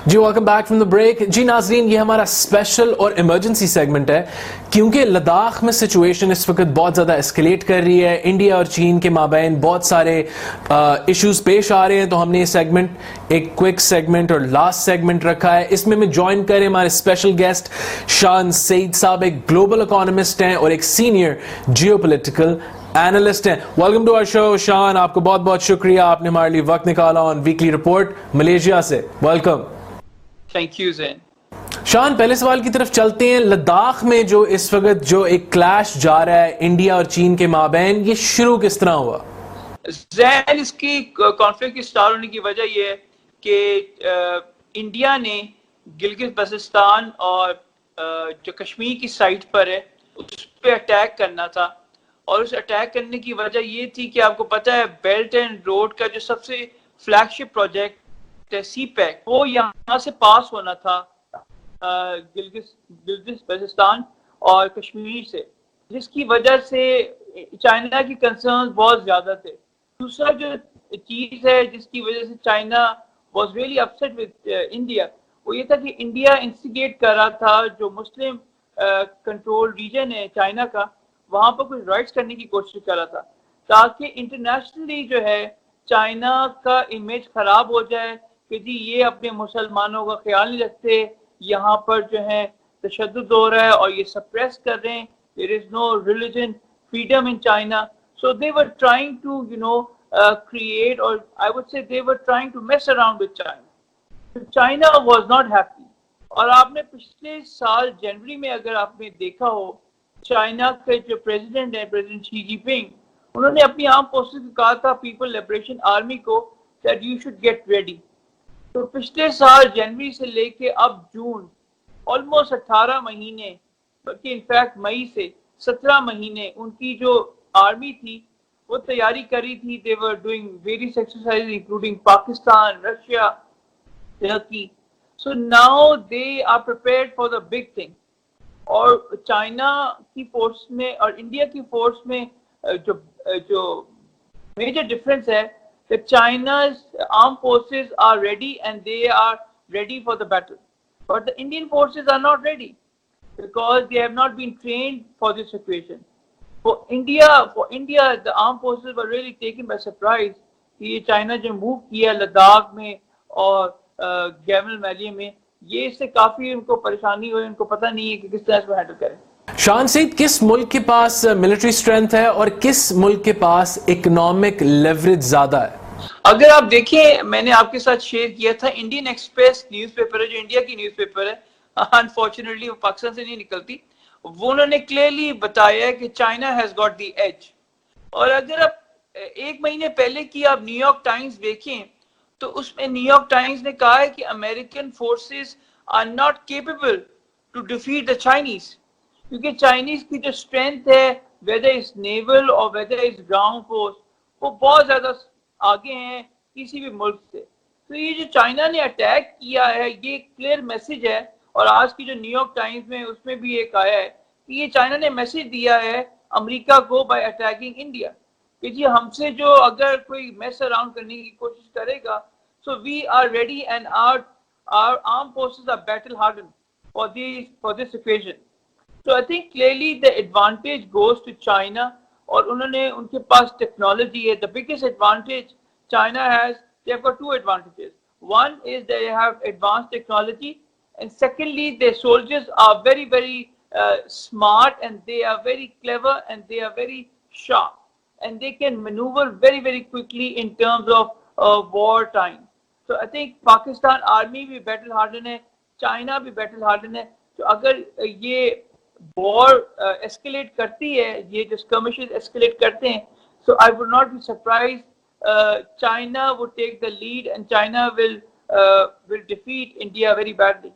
G welcome back from the break. جی ناظرین، یہ ہمارا اسپیشل اور ایمرجنسی سیگمنٹ ہے کیونکہ لداخ میں سچویشن اس وقت بہت زیادہ اسکلیٹ کر رہی ہے. انڈیا اور چین کے مابین بہت سارے ایشوز پیش آ رہے ہیں، تو ہم نے یہ سیگمنٹ ایک کوئک سیگمنٹ اور لاسٹ سیگمنٹ رکھا ہے. اس میں جوائن کریں ہمارے اسپیشل گیسٹ شان سعید صاحب، ایک گلوبل اکانومسٹ ہیں اور ایک سینئر جیو پولیٹیکل اینالسٹ ہیں. ویلکم ٹو آور شو. شان، آپ کو بہت بہت شکریہ، آپ نے ہمارے لیے وقت نکالا آن ویکلی رپورٹ ملیشیا سے. ویلکم. تھینک یو زین. شان، پہلے سوال کی طرف چلتے ہیں. لداخ میں جو اس وقت جو ایک کلیش جا رہا ہے انڈیا اور چین کے مابین، یہ شروع کس طرح ہوا؟ زین، اس کی کانفلکٹ کی سٹارٹ ہونے کی وجہ یہ ہے کہ انڈیا نے گلگت بلتستان اور جو کشمیر کی سائٹ پر ہے اس پہ اٹیک کرنا تھا، اور اس اٹیک کرنے کی وجہ یہ تھی کہ آپ کو پتہ ہے بیلٹ اینڈ روڈ کا جو سب سے فلیگ شپ پروجیکٹ سی پیک، وہ یہاں سے پاس ہونا تھا گلگت بلتستان اور کشمیر سے، جس کی وجہ سے چائنا کی کنسرنز بہت زیادہ تھے. دوسرا جو چیز ہے جس کی وجہ سے China was really upset with India, وہ یہ تھا کہ انڈیا انسٹیگیٹ کر رہا تھا جو مسلم کنٹرول ریجن ہے چائنا کا، وہاں پر کچھ رائٹس کرنے کی کوشش کر رہا تھا تاکہ انٹرنیشنلی جو ہے چائنا کا امیج خراب ہو جائے کہ جی یہ اپنے مسلمانوں کا خیال نہیں رکھتے، یہاں پر جو ہے تشدد ہو رہا ہے اور یہ سپریس کر رہے ہیں. There is no religion freedom in China. So they were trying to, create, or I would say they were trying to mess around with China. So China was not happy. اور آپ نے پچھلے سال جنوری میں اگر آپ نے دیکھا ہو، چائنا کے جو پریزیڈنٹ ہیں پریزیڈنٹ شی جی پنگ، انہوں نے اپنی عام فورسز کو کہا تھا پیپل لبریشن آرمی کو that you should get ready. تو پچھلے سال جنوری سے لے کے اب جون، آلموسٹ 18 مہینے، بلکہ انفیکٹ مئی سے 17 مہینے ان کی جو آرمی تھی وہ تیاری کری تھی. they were doing various exercises including Pakistan, Russia, ترکی. so now they are prepared for the big thing. اور چائنا کی فورس میں اور انڈیا کی فورس میں جو میجر ڈفرنس ہے that China's armed forces are ready and they are ready for the battle. But the Indian forces are not ready because they have not been trained for this situation. For India, the armed forces were really taken by surprise. یہ China جو move کیا لداخ میں اور گیمل valley میں، یہ اس سے کافی ان کو پریشانی ہوئی، ان کو پتہ نہیں ہے کہ کس طرح اس کو ہینڈل کریں. شان سعید، کس ملک کے پاس ملٹری اسٹرینتھ ہے اور کس ملک کے پاس اکنامک لیوریج زیادہ ہے؟ اگر آپ دیکھیں، میں نے آپ کے ساتھ شیئر کیا تھا انڈین ایکسپریس نیوز پیپر ہے جو انڈیا کی نیوز پیپر ہے، انفارچونیٹلی وہ پاکستان سے نہیں نکلتی، وہ انہوں نے کلیئرلی بتایا ہے کہ China has got the edge. اور اگر آپ ایک مہینے پہلے کی آپ نیو یارک ٹائمز دیکھیں تو اس میں نیو یارک ٹائمز نے کہا ہے کہ American forces are not capable to defeat the Chinese, کیونکہ چائنیز کی جو اسٹرینتھ ہے ویدر از نیول اور ویدر از گراؤنڈ فورس، وہ بہت زیادہ آگے ہیں کسی بھی ملک سے. تو یہ جو چائنا نے اٹیک کیا ہے یہ ایک کلیئر میسج ہے، اور آج کی جو نیو یارک ٹائمز میں اس میں بھی ایک آیا ہے کہ یہ چائنا نے میسج دیا ہے امریکہ کو بائی اٹیکنگ انڈیا کہ جی ہم سے جو اگر کوئی میس اراؤنڈ کرنے کی کوشش کرے گا، so we are ready and our armed forces are battle hardened for this occasion. So I think clearly the advantage goes to China, اور انہوں نے ان کے پاس ٹیکنالوجی ہے. The biggest advantage China has, they have got two advantages. One is they have advanced technology, and secondly their soldiers are very very smart, and they are very clever, and they are very sharp, and they can maneuver very very quickly in terms of war time. So I think Pakistan army بھی battle hardened ہے، China بھی battle hardened ہے. تو اگر یہ وار ایسکیلیٹ کرتی ہے، یہ جو skirmishes ایسکیلیٹ کرتے ہیں، so I would not be surprised China would take the lead and China will defeat India very badly.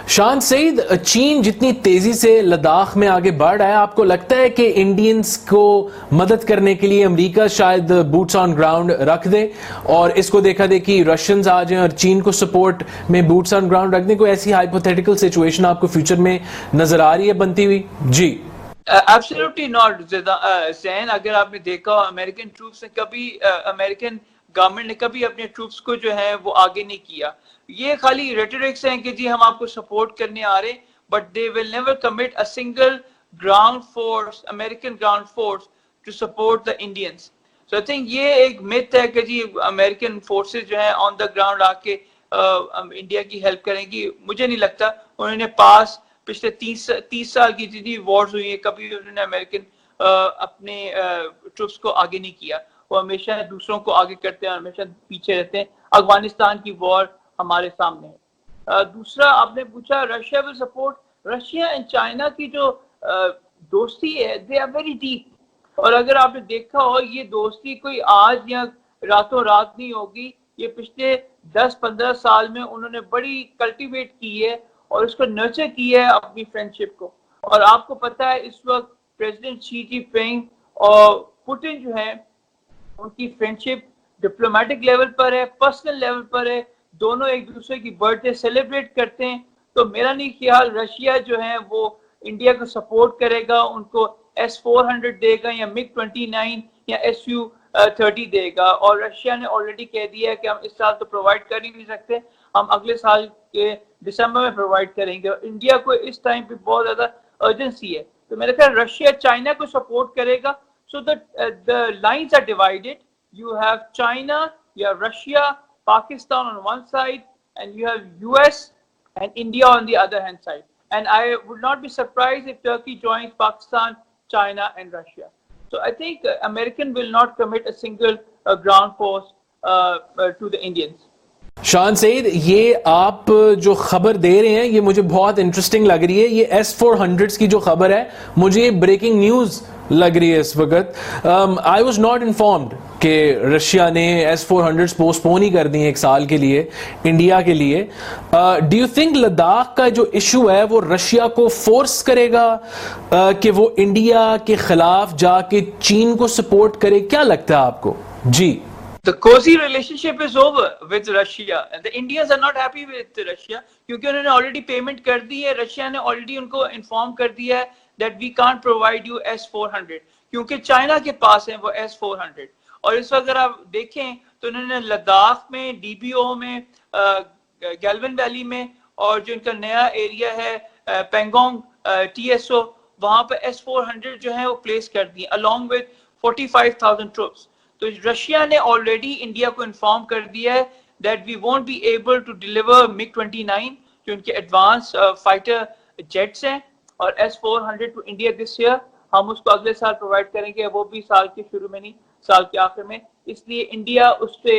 شان سعید، چین جتنی تیزی سے لداخ میں آگے بڑھ رہا ہے، آپ کو لگتا ہے کہ انڈینز کو مدد کرنے کے لیے امریکہ شاید بوٹس آن گراؤنڈ رکھ دے اور اس کو دیکھا دیکھی رشینز آ جائیں اور چین کو سپورٹ میں بوٹس آن گراؤنڈ رکھ دیں؟ کوئی ایسی ہائپوتھیٹیکل سچویشن آپ کو فیوچر میں نظر آ رہی ہے بنتی ہوئی؟ جی ایبسلیوٹلی ناٹ زین. اگر آپ نے دیکھا امریکن ٹروپس نے کبھی امریکن گورنمنٹ نے کبھی اپنے ٹروپس کو جو ہے وہ آگے نہیں کیا. یہ خالی ریٹرکس ہیں کہ جی ہم آپ کو سپورٹ کرنے آ رہے, but they will never commit a single ground force, American ground force to support the Indians. So I think یہ ایک مت ہے کہ جی امریکن فورسز جو ہیں آن دا گراؤنڈ آ کے انڈیا کی ہیلپ کریں گی. مجھے نہیں لگتا. انہوں نے پاس پچھلے 30 سال کی جتنی وارز ہوئی ہیں کبھی انہوں نے امریکن اپنے ٹروپس کو آگے نہیں کیا. وہ ہمیشہ دوسروں کو آگے کرتے ہیں, ہمیشہ پیچھے رہتے ہیں. افغانستان کی وار ہمارے سامنے ہے. دوسرا آپ نے پوچھا Russia will support. Russia and China کی جو دوستی ہے دے آر ویری ڈیپ, اور اگر آپ نے دیکھا ہو یہ دوستی کوئی آج یا راتوں رات نہیں ہوگی. یہ پچھلے 10-15 سال میں انہوں نے بڑی کلٹیویٹ کی ہے اور اس کو نرچر کی ہے اپنی فرینڈشپ کو. اور آپ کو پتا ہے اس وقت پریزیڈنٹ شی جی پنگ اور پوٹن جو ہے ان کی فرینڈشپ ڈپلومیٹک لیول پر ہے, پرسنل لیول پر ہے. دونوں ایک دوسرے کی برتھ ڈے سیلیبریٹ کرتے ہیں. تو میرا نہیں خیال رشیا جو ہے وہ انڈیا کو سپورٹ کرے گا, ان کو S-400 دے گا یا MiG-29 یا Su-30 دے گا. اور رشیا نے آلریڈی کہہ دیا ہے کہ ہم اس سال تو پرووائڈ کر ہی نہیں سکتے, ہم اگلے سال کے دسمبر میں پرووائڈ کریں گے. انڈیا کو اس ٹائم پہ بہت زیادہ ارجنسی ہے. تو میرا خیال رشیا چائنا کو سپورٹ کرے گا. So the lines are divided. You have China, you have Russia, Pakistan on one side, and you have US and India on the other hand side. And I would not be surprised if Turkey joins Pakistan, China, and Russia. So I think American will not commit a single ground force to the Indians. شان سعید, یہ آپ جو خبر دے رہے ہیں یہ مجھے بہت انٹرسٹنگ لگ رہی ہے. یہ S-400 کی جو خبر ہے مجھے یہ بریکنگ نیوز لگ رہی ہے اس وقت. آئی واز ناٹ انفارمڈ کہ رشیا نے S-400 پوسٹ پون ہی کر دی ہیں 1 سال کے لیے انڈیا کے لیے. ڈو یو تھنک لداخ کا جو ایشو ہے وہ رشیا کو فورس کرے گا کہ وہ انڈیا کے خلاف جا کے چین کو سپورٹ کرے؟ کیا لگتا ہے آپ کو؟ جی. The cozy relationship is over with Russia and the Indians are not happy with Russia کیونکہ انہوں نے already payment کر دی ہے. رشیا نے already ان کو inform کر دیا ہے that we can't provide you S-400 کیونکہ چائنا کے پاس ہیں وہ S-400. اور اس وقت اگر آپ دیکھیں تو انہوں نے لداخ میں, DBO میں, گیلون ویلی میں, اور جو ان کا نیا ایریا ہے پینگونگ TSO, وہاں پہ S-400 جو ہے وہ پلیس کر دی along with 45,000 troops. تو رشیا نے آلریڈی انڈیا کو انفارم کر دیا ہے that we won't be able to deliver MiG-29 جو ان کے ایڈوانس فائٹر جیٹس ہیں اور S-400 to India this year. ہم اس کو اگلے سال پرووائڈ کریں گے, وہ بھی سال کے شروع میں نہیں, سال کے آخر میں. اس لیے انڈیا اس سے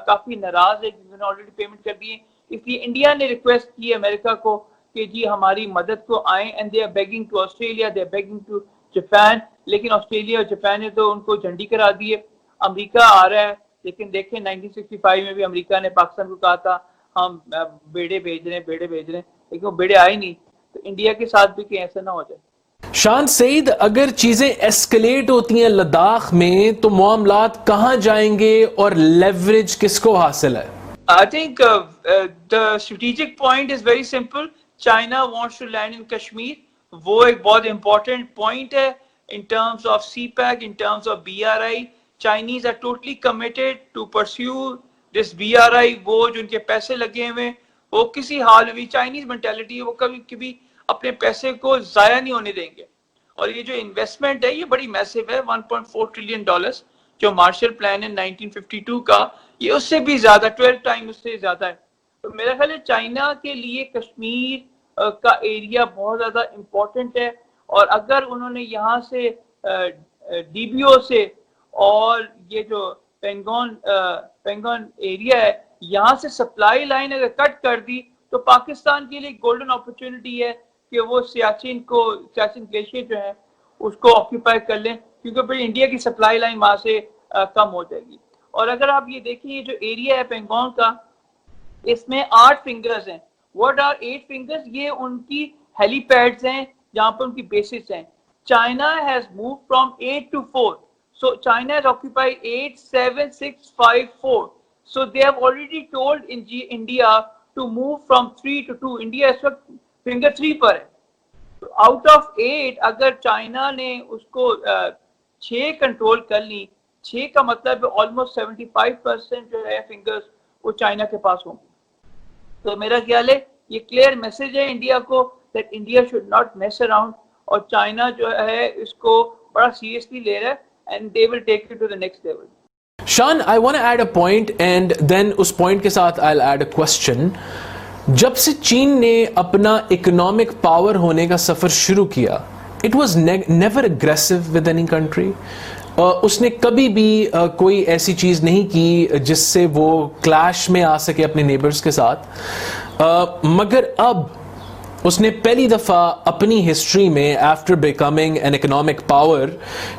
کافی ناراض ہے جنہوں نے آلریڈی پیمنٹ کر دی ہے. اس لیے انڈیا نے ریکویسٹ کی امریکہ کو کہ جی ہماری مدد کو آئیں, and they are begging to Australia, they are begging to Japan. لیکن آسٹریلیا اور جاپان نے تو ان کو جھنڈی کرا دی ہے. امریکہ آ رہا ہے, لیکن دیکھیں 1965 میں بھی امریکہ نے پاکستان کو کہا تھا ہم بیڑے بھیج رہے ہیں, لیکن وہ بیڑے آئے نہیں. تو انڈیا کے ساتھ بھی کہیں ایسا نہ ہو جائے. شان سعید, اگر چیزیں ایسکلیٹ ہوتی ہیں لداخ میں تو معاملات کہاں جائیں گے اور لیوریج کس کو حاصل ہے؟ I think the strategic point is very simple. China wants to land in Kashmir. وہ ایک بہت important point ہے in terms of CPEC, in terms of BRI. Chinese are totally committed to pursue this BRI. وہ جو ان کے پیسے لگے ہوئے وہ کسی حال میں بھی, چائنیز مینٹیلٹی ہے, وہ کبھی اپنے پیسے کو ضائع نہیں ہونے دیں گے. اور یہ جو انویسٹمنٹ ہے یہ بڑی میسو ہے, $1.4 ٹریلین جو مارشل پلان ہے 1952 کا, یہ اس سے بھی زیادہ, 12 ٹائم اس سے زیادہ ہے. تو میرا خیال ہے چائنا کے لیے کشمیر کا ایریا بہت زیادہ امپورٹنٹ ہے. اور اگر انہوں نے یہاں سے DBO سے اور یہ جو پینگون ایریا ہے یہاں سے سپلائی لائن اگر کٹ کر دی تو پاکستان کے لیے گولڈن اپرچونٹی ہے کہ وہ سیاچن گلیشیئر جو ہے اس کو آکیوپائی کر لیں, کیونکہ پھر انڈیا کی سپلائی لائن وہاں سے کم ہو جائے گی. اور اگر آپ یہ دیکھیں یہ جو ایریا ہے پینگونگ کا, اس میں 8 فنگرز ہیں. What are 8 fingers? یہ ان کی ہیلی پیڈز ہیں جہاں پر ان کی بیسز ہیں. China has move from 8 to 4. So China has occupied 8, 7, 6, 5, 4. So they have already told India to move from 3 to 2. India اس وقت finger 3 پر ہے. So out of 8 اگر چائنا نے اس کو 6 کنٹرول کر لی 6 کا مطلب آلموسٹ 75% جو ہے فنگرز وہ چائنا کے پاس ہوں گے. تو میرا خیال ہے یہ کلیئر میسج ہے انڈیا کو that India should not mess around, اور چائنا جو ہے اس کو بڑا سیریسلی لے رہا ہے and they will take it to the next level. شان, I want to add a point and then اس پوائنٹ کے ساتھ I'll add a question. جب سے چین نے اپنا اکنامک پاور ہونے کا سفر شروع کیا, it was never aggressive with any country. اس نے کبھی بھی کوئی ایسی چیز نہیں کی جس سے وہ کلیش میں آ سکے اپنے نیبرز کے ساتھ. مگر اب اس نے پہلی دفعہ اپنی ہسٹری میں after becoming an economic power,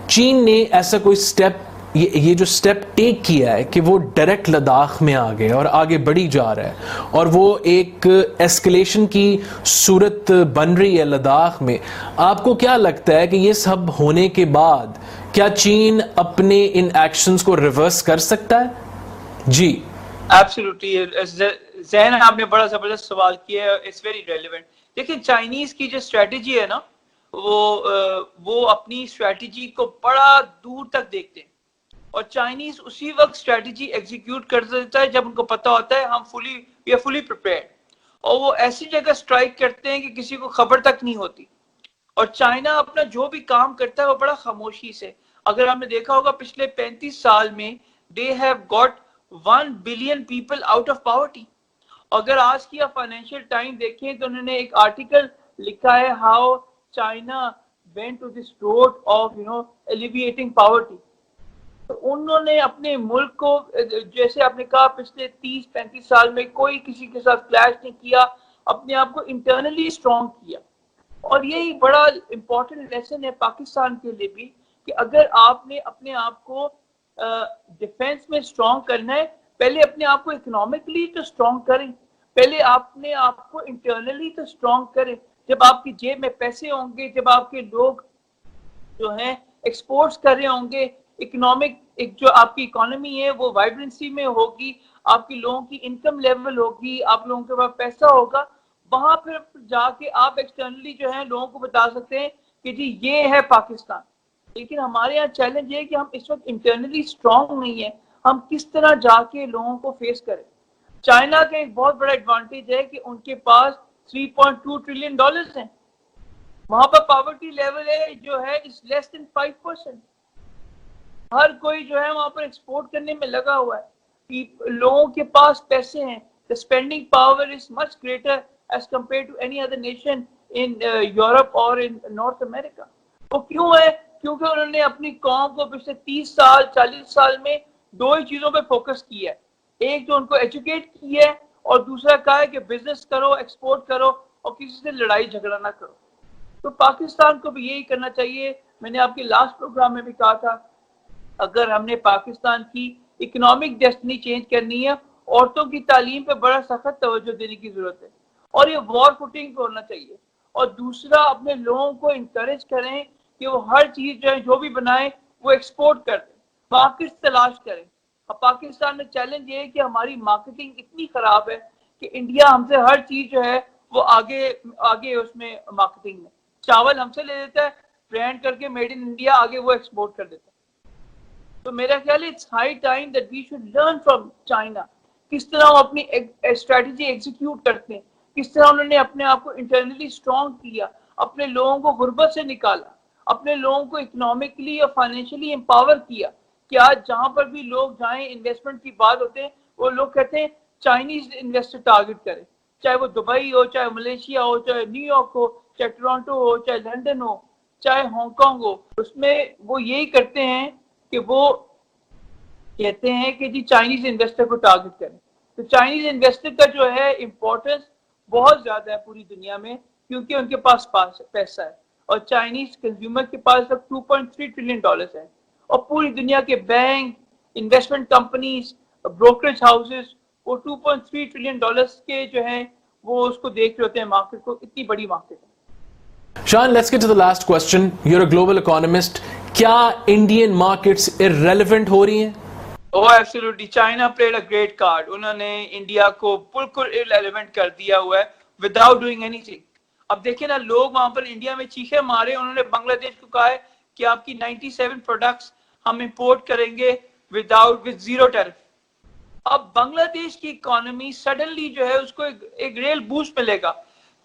چین نے ایسا کوئی اسٹیپ, یہ جو اسٹیپ ٹیک کیا ہے کہ وہ ڈائریکٹ لداخ میں آ گئے اور آگے بڑھی جا رہا ہے, اور وہ ایک ایسکلیشن کی صورت بن رہی ہے لداخ میں. آپ کو کیا لگتا ہے کہ یہ سب ہونے کے بعد کیا چین اپنے ان ایکشنز کو ریورس کر سکتا ہے؟ جی ایبسلیوٹلی زین, آپ نے بڑا زبردست سوال کیا ہے, اٹس ویری ریلیونٹ. دیکھیں چائنیز کی جو اسٹریٹجی ہے نا, وہ اپنی اسٹریٹجی کو بڑا دور تک دیکھتے ہیں, اور چائنیز اسی وقت اسٹریٹجی ایگزیکیوٹ کر دیتا ہے جب ان کو پتا ہوتا ہے وی آر فلی پریپیئرڈ, اور وہ ایسی جگہ اسٹرائک کرتے ہیں کہ کسی کو خبر تک نہیں ہوتی. اور چائنا اپنا جو بھی کام کرتا ہے وہ بڑا خاموشی سے, اگر آپ نے دیکھا ہوگا پچھلے 35 سال میں they have got 1 billion people out of poverty. اگر آج کی آپ فائنینشیل ٹائم دیکھیں تو انہوں نے ایک آرٹیکل لکھا ہے how China went to this road of alleviating poverty. تو انہوں نے اپنے ملک کو, جیسے آپ نے کہا پچھلے 30-35 سال میں کوئی کسی کے ساتھ کلیش نہیں کیا, اپنے آپ کو انٹرنلی اسٹرانگ کیا. اور یہی بڑا امپورٹنٹ لیسن ہے پاکستان کے لیے بھی, کہ اگر آپ نے اپنے آپ کو ڈیفینس میں اسٹرانگ کرنا ہے, پہلے اپنے آپ کو اکنامکلی تو اسٹرانگ کریں, پہلے اپنے آپ کو انٹرنلی تو اسٹرانگ کریں. جب آپ کی جیب میں پیسے ہوں گے, جب آپ کے لوگ جو ہیں ایکسپورٹس کر رہے ہوں گے, اکنامک ایک جو آپ کی اکانومی ہے وہ وائبرنسی میں ہوگی, آپ کی لوگوں کی انکم لیول ہوگی, آپ لوگوں کے پاس پیسہ ہوگا, وہاں پھر جا کے آپ ایکسٹرنلی جو ہے لوگوں کو بتا سکتے ہیں کہ جی یہ ہے پاکستان. لیکن ہمارے یہاں چیلنج یہ ہے کہ ہم اس وقت انٹرنلی اسٹرانگ نہیں ہیں, ہم کس طرح جا کے لوگوں کو فیس کریں. چائنا کا ایک بہت بڑا ایڈوانٹیج ہے کہ ان کے پاس $3.2 ٹریلین ہیں, وہاں پر پاورٹی لیول ہے جو ہے اس لیس دین 5%. ہر کوئی جو ہے وہاں پر ایکسپورٹ کرنے میں لگا ہوا ہے, لوگوں کے پاس پیسے ہیں. The spending power is much greater as compared to any other nation in Europe or in North America. وہ کیوں ہے؟ کیونکہ انہوں نے اپنی قوم کو پچھلے 30 سال 40 سال میں 2 ہی چیزوں پہ فوکس کیا ہے. ایک جو ان کو ایجوکیٹ کیا ہے, اور دوسرا کہا ہے کہ بزنس کرو, ایکسپورٹ کرو, اور کسی سے لڑائی جھگڑا نہ کرو. تو پاکستان کو بھی یہی کرنا چاہیے. میں نے آپ کے لاسٹ پروگرام میں بھی کہا تھا, اگر ہم نے پاکستان کی اکنامک ڈیسٹنی چینج کرنی ہے, عورتوں کی تعلیم پہ بڑا سخت توجہ دینے کی ضرورت ہے, اور یہ وار فوٹنگ پہ ہونا چاہیے. اور دوسرا, اپنے لوگوں کو انکریج کریں کہ وہ ہر چیز جو ہے جو بھی بنائیں وہ ایکسپورٹ کر دیں, مارکیٹ تلاش کریں. اب پاکستان میں چیلنج یہ ہے کہ ہماری مارکیٹنگ اتنی خراب ہے کہ انڈیا ہم سے ہر چیز جو ہے وہ آگے اس میں مارکیٹنگ میں, چاول ہم سے لے لیتا ہے, برانڈ کر کے میڈ ان انڈیا, آگے وہ ایکسپورٹ کر دیتا ہے. تو میرا خیال ہے it's high time that we should learn from China, کس طرح وہ اپنی اسٹریٹجی ایگزیکیوٹ کرتے ہیں, کس طرح انہوں نے اپنے آپ کو انٹرنلی اسٹرانگ کیا, اپنے لوگوں کو غربت سے نکالا, اپنے لوگوں کو اکنامکلی اور فائنینشلی امپاور کیا, کہ آج جہاں پر بھی لوگ جائیں انویسٹمنٹ کی بات ہوتے ہیں, وہ لوگ کہتے ہیں چائنیز انویسٹر ٹارگٹ کریں, چاہے وہ دبئی ہو, چاہے ملیشیا ہو, چاہے نیو یارک ہو, چاہے ٹورانٹو ہو, چاہے لندن ہو, چاہے ہانگ کانگ ہو. اس میں وہ یہی کرتے ہیں کہ وہ کہتے ہیں کہ جی چائنیز انویسٹر کو ٹارگٹ کریں. تو چائنیز انویسٹر کا جو ہے امپورٹنس بہت زیادہ ہے پوری دنیا میں, کیونکہ ان کے پاس پیسہ ہے, اور چائنیز کنزیومر کے پاس تک $2.3 ٹریلین ہے, اور پوری دنیا کے bank, investment companies, brokerage houses وہ $2.3 ٹریلین کے جو ہیں وہ اس کو دیکھ رہے ہوتے ہیں مارکیٹ کو, اتنی بڑی مارکیٹ ہے. Sean, let's get to the last question. You're a global economist. کیا انڈین مارکیٹس irrelevant ہو رہی ہیں؟ Oh, absolutely. China played a great card. انہوں نے انڈیا کو بالکل irrelevant کر دیا ہوا ہے without doing anything. اب دیکھیں نا, لوگ وہاں پر انڈیا میں چیخے مارے, انہوں نے بنگلہ دیش کو کہا ہے کہ آپ کی 97 پروڈکٹس ہم امپورٹ کریں گے with zero tariff. اب بنگلہ دیش کی اکانومی سڈنلی جو ہے اس کو ایک ریل بوسٹ ملے گا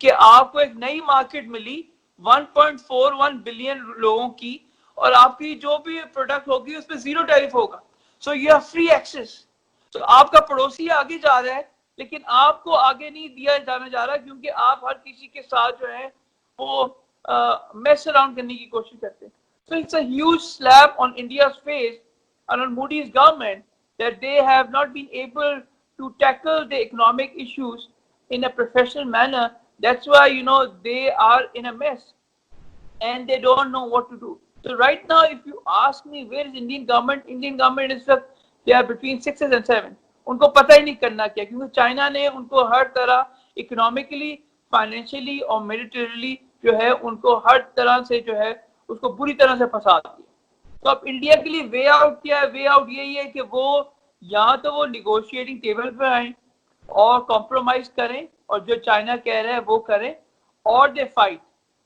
کہ آپ کو ایک نئی مارکیٹ ملی 1.41 بلین لوگوں کی, اور آپ کی جو بھی پروڈکٹ ہوگی اس پہ زیرو ٹیرف ہوگا. So you have free access. تو آپ کا پڑوسی آگے جا رہا ہے لیکن آپ کو آگے نہیں دیا جانا جا رہا کیونکہ آپ ہر کسی کے ساتھ جو ہے وہ میس اراؤنڈ کرنے کی کوشش کرتے ہیں. So it's a huge slap on India's face and on Moody's government that they have not been able to tackle the economic issues in a professional manner. That's why, they are in a mess and they don't know what to do. So right now, if you ask me, where is Indian government is they are between 6 and 7. ان کو پتہ ہی نہیں کرنا کیا, کیونکہ China نے ان کو ہر طرح economically, financially اور ملیٹریلی جو ہے ان کو ہر طرح سے جو ہے اس کو بری طرح سے پھنسا دیا. تو اب انڈیا کے لیے وے آؤٹ کیا ہے؟ وے آؤٹ یہی ہے کہ وہ یا تو وہ نیگوشیٹنگ ٹیبل پہ آئیں اور کمپرومائز کریں اور جو چائنا کہہ رہا ہے وہ کریں, اور دے فائٹ.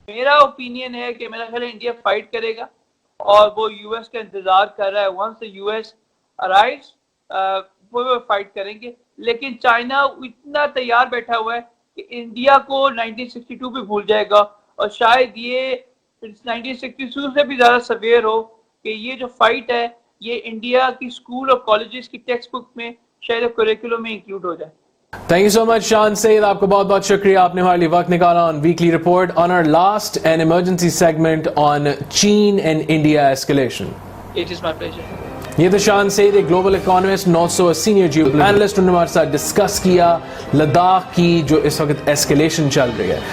میرا اوپینین ہے کہ میرا خیال ہے انڈیا فائٹ کرے گا اور وہ یو ایس کا انتظار کر رہا ہے. Once the U S arrives وہ فائٹ کریں گے. لیکن چائنا اتنا تیار بیٹھا ہوا ہے کہ انڈیا کو 1962 بھی بھول جائے گا, اور شاید یہ 1962 سے بھی زیادہ سویئر ہو کہ یہ جو فائٹ ہے یہ انڈیا کی اسکول اور کالجز کی ٹیکسٹ بک میں شاید کریکولم میں انکلوڈ ہو جائے. تھینک یو سو مچ شان سعید, آپ کو بہت بہت شکریہ, آپ نے ہمارے لیے وقت نکالا on weekly report on our last and emergency segment on چین and India escalation. It is my pleasure. یہ تو شان سعید, ایک global economist, 900 senior geo analyst, انہوں نے ہمارے ساتھ ڈسکس کیا لداخ کی جو اس وقت ایسکلیشن چل رہی ہے.